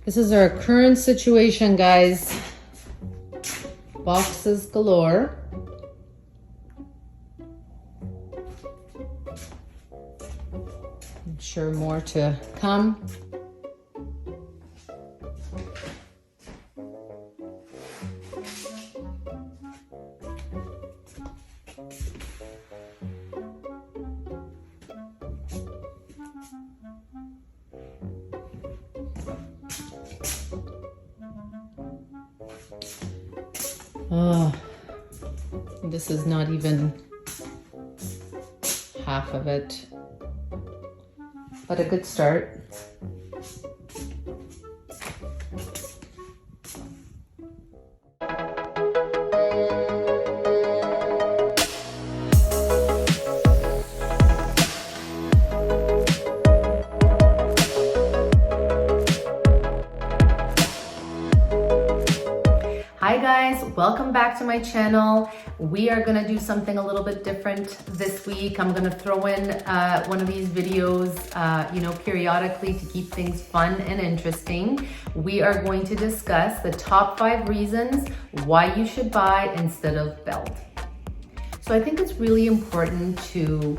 This is our current situation, guys. Boxes galore. I'm sure more to come. Oh, this is not even half of it, but a good start. Hi guys, welcome back to my channel. We are gonna do something a little bit different this week. I'm gonna throw in one of these videos, periodically to keep things fun and interesting. We are going to discuss the top 5 reasons why you should buy instead of build. So I think it's really important to,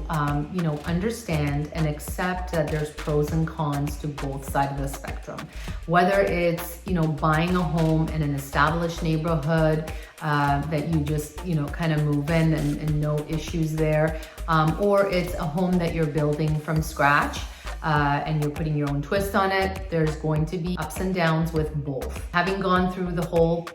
understand and accept that there's pros and cons to both sides of the spectrum. Whether it's, buying a home in an established neighborhood that you just, kind of move in and no issues there, or it's a home that you're building from scratch and you're putting your own twist on it. There's going to be ups and downs with both. Having gone through the whole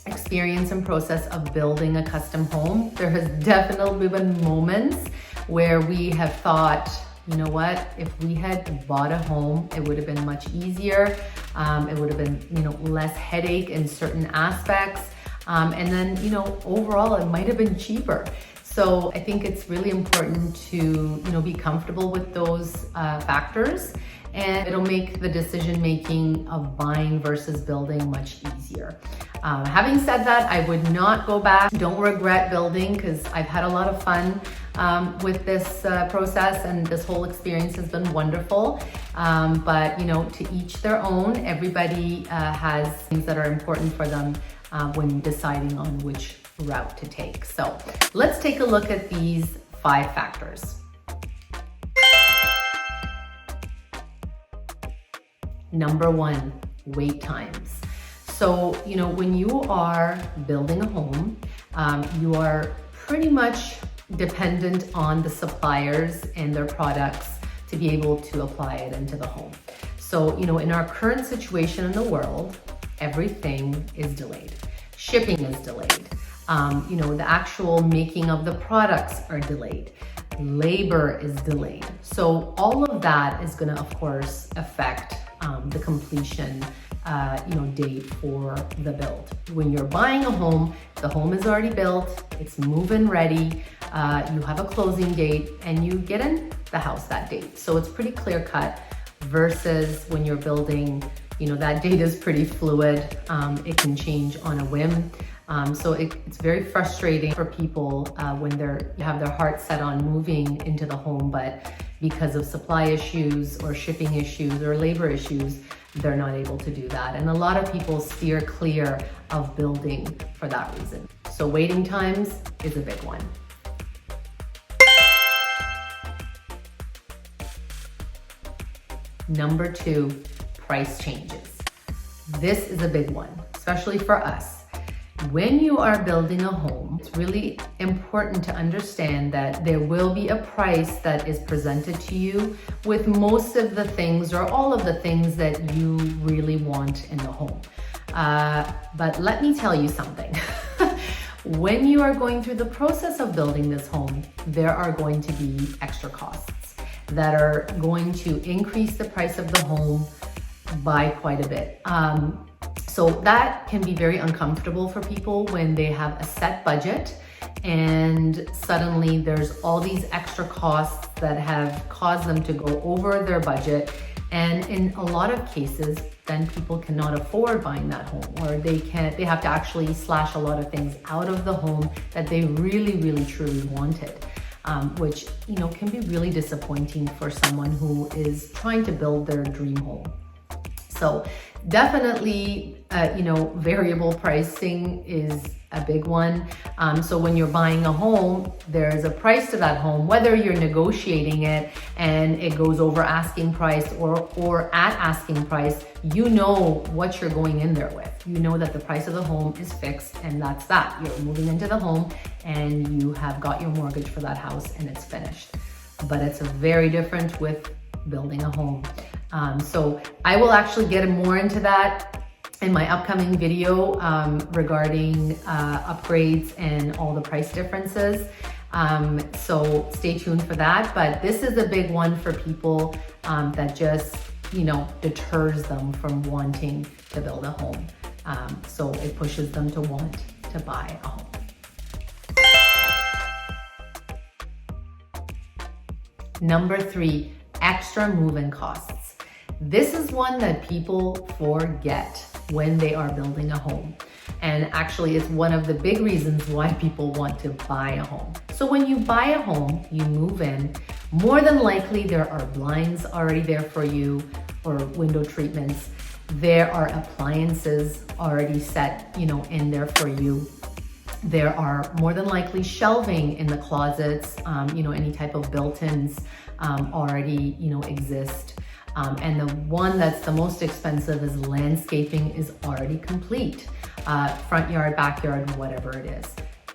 experience and process of building a custom home, there has definitely been moments where we have thought, you know what, if we had bought a home, it would have been much easier. It would have been, less headache in certain aspects. And then, overall, it might have been cheaper. So I think it's really important to, be comfortable with those factors, and it'll make the decision-making of buying versus building much easier. Having said that, I would not go back. Don't regret building, because I've had a lot of fun with this process, and this whole experience has been wonderful. But to each their own. Everybody has things that are important for them when deciding on which route to take. So let's take a look at these 5 factors. Number 1, wait times. So, when you are building a home, you are pretty much dependent on the suppliers and their products to be able to apply it into the home. So, in our current situation in the world, everything is delayed. Shipping is delayed. The actual making of the products are delayed. Labor is delayed. So all of that is going to, of course, affect the completion date for the build. When you're buying a home, the home is already built, it's move-in ready, you have a closing date, and you get in the house that date. So it's pretty clear-cut versus when you're building, that date is pretty fluid. It can change on a whim. So it's very frustrating for people when you have their heart set on moving into the home, but because of supply issues or shipping issues or labor issues, they're not able to do that. And a lot of people steer clear of building for that reason. So waiting times is a big one. Number 2, price changes. This is a big one, especially for us. When you are building a home, it's really important to understand that there will be a price that is presented to you with most of the things or all of the things that you really want in the home. But let me tell you something. When you are going through the process of building this home, there are going to be extra costs that are going to increase the price of the home by quite a bit. So that can be very uncomfortable for people when they have a set budget and suddenly there's all these extra costs that have caused them to go over their budget. And in a lot of cases, then people cannot afford buying that home, or they have to actually slash a lot of things out of the home that they really, really, truly wanted. Which, can be really disappointing for someone who is trying to build their dream home. So Definitely, variable pricing is a big one. So when you're buying a home, there's a price to that home, whether you're negotiating it and it goes over asking price or at asking price, you know what you're going in there with. You know that the price of the home is fixed and that's that. You're moving into the home and you have got your mortgage for that house and it's finished. But it's very different with building a home. So I will actually get more into that in my upcoming video regarding upgrades and all the price differences. So stay tuned for that. But this is a big one for people that just, deters them from wanting to build a home. So it pushes them to want to buy a home. Number 3, extra move-in costs. This is one that people forget when they are building a home. And actually, it's one of the big reasons why people want to buy a home. So when you buy a home, you move in, more than likely there are blinds already there for you or window treatments. There are appliances already set, in there for you. There are more than likely shelving in the closets, any type of built-ins already, exist. And the one that's the most expensive is landscaping is already complete. Front yard, backyard, whatever it is.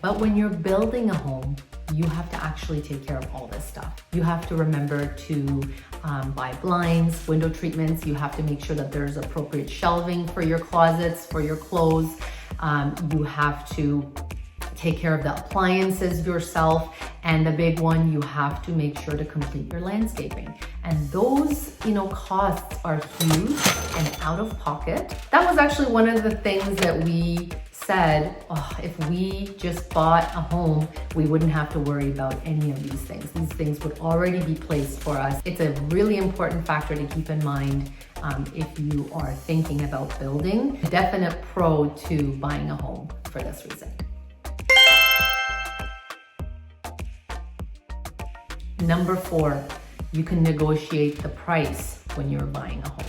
But when you're building a home, you have to actually take care of all this stuff. You have to remember to buy blinds, window treatments. You have to make sure that there's appropriate shelving for your closets, for your clothes. You have to take care of the appliances yourself. And the big one, you have to make sure to complete your landscaping. And those, costs are huge and out of pocket. That was actually one of the things that we said, if we just bought a home, we wouldn't have to worry about any of these things. These things would already be placed for us. It's a really important factor to keep in mind if you are thinking about building. A definite pro to buying a home for this reason. Number 4, you can negotiate the price when you're buying a home.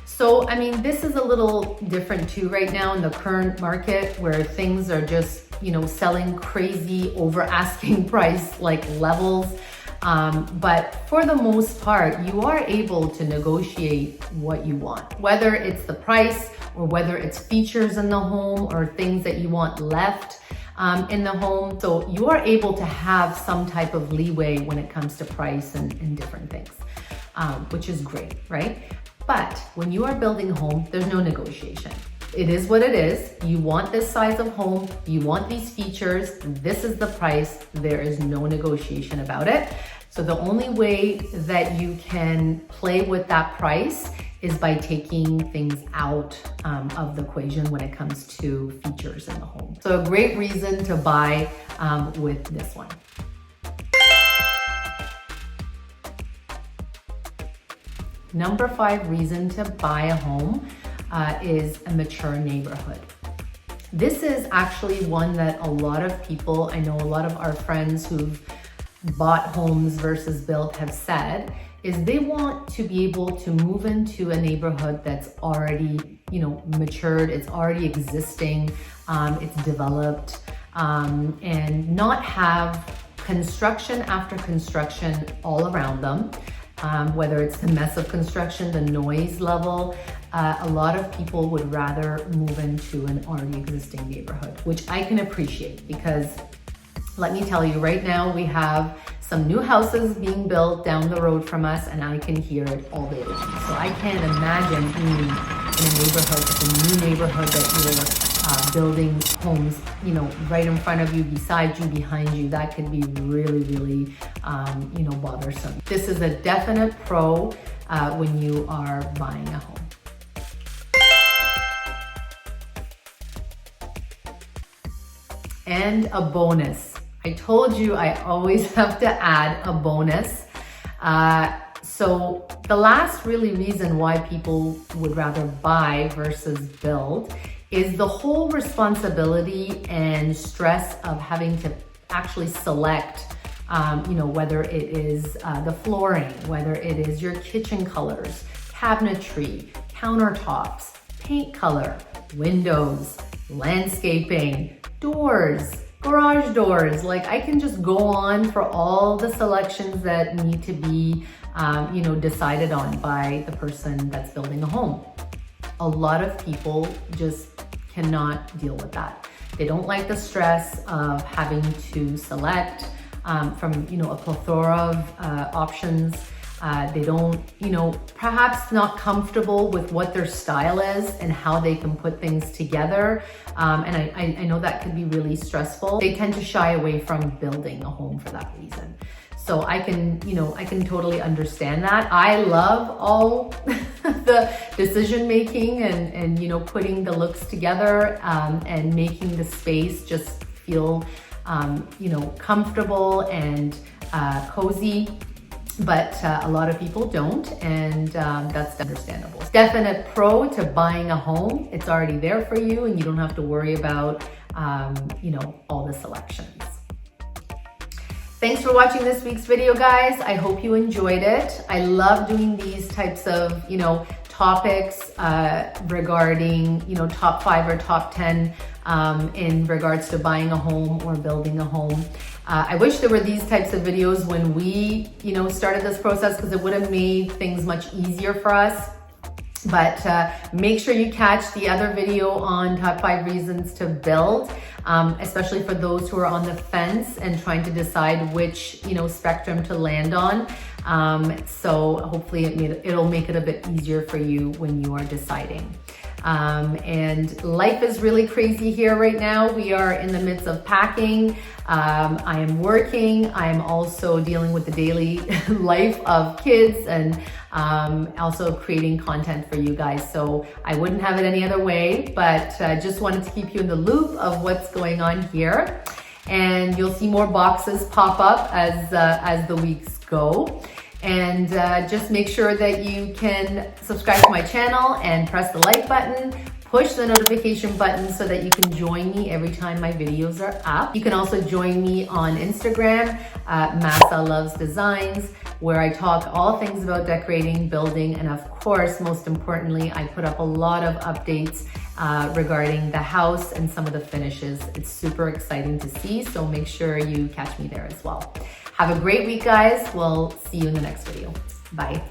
So, this is a little different too right now in the current market where things are just, selling crazy over asking price like levels. But for the most part, you are able to negotiate what you want, whether it's the price or whether it's features in the home or things that you want left in the home. So you are able to have some type of leeway when it comes to price and different things, which is great, right? But when you are building a home, there's no negotiation. It is what it is. You want this size of home, you want these features, this is the price, there is no negotiation about it. So the only way that you can play with that price is by taking things out of the equation when it comes to features in the home. So a great reason to buy with this one. Number 5 reason to buy a home is a mature neighborhood. This is actually one that a lot of people, I know a lot of our friends who've bought homes versus built have said, is they want to be able to move into a neighborhood that's already, matured, it's already existing, it's developed, and not have construction after construction all around them. Whether it's the mess of construction, the noise level, a lot of people would rather move into an already existing neighborhood, which I can appreciate because let me tell you, right now we have some new houses being built down the road from us and I can hear it all day long. So I can't imagine being in a neighborhood, it's a new neighborhood that you're building homes, right in front of you, beside you, behind you. That could be really, really, bothersome. This is a definite pro when you are buying a home. And a bonus. I told you I always have to add a bonus. So the last really reason why people would rather buy versus build is the whole responsibility and stress of having to actually select, whether it is the flooring, whether it is your kitchen colors, cabinetry, countertops, paint color, windows, landscaping, doors, garage doors. Like, I can just go on for all the selections that need to be, decided on by the person that's building a home. A lot of people just cannot deal with that. They don't like the stress of having to select from, a plethora of options. They don't, perhaps not comfortable with what their style is and how they can put things together. And I know that can be really stressful. They tend to shy away from building a home for that reason. So I can totally understand that. I love all the decision making and putting the looks together and making the space just feel, comfortable and cozy. But a lot of people don't, and that's understandable. Definite pro to buying a home. It's already there for you, and you don't have to worry about, all the selections. Thanks for watching this week's video, guys. I hope you enjoyed it. I love doing these types of, topics regarding, top 5 or top 10 in regards to buying a home or building a home. I wish there were these types of videos when we, started this process, because it would have made things much easier for us. But make sure you catch the other video on top 5 reasons to build, especially for those who are on the fence and trying to decide which, spectrum to land on. So hopefully it'll make it a bit easier for you when you are deciding. And life is really crazy here right now. We are in the midst of packing. I am working. I am also dealing with the daily life of kids and also creating content for you guys. So I wouldn't have it any other way, but just wanted to keep you in the loop of what's going on here. And you'll see more boxes pop up as the weeks go. And just make sure that you can subscribe to my channel and press the like button, push the notification button so that you can join me every time my videos are up. You can also join me on Instagram, Massa Loves Designs, where I talk all things about decorating, building, and of course, most importantly, I put up a lot of updates regarding the house and some of the finishes. It's super exciting to see, so make sure you catch me there as well. Have a great week, guys. We'll see you in the next video. Bye.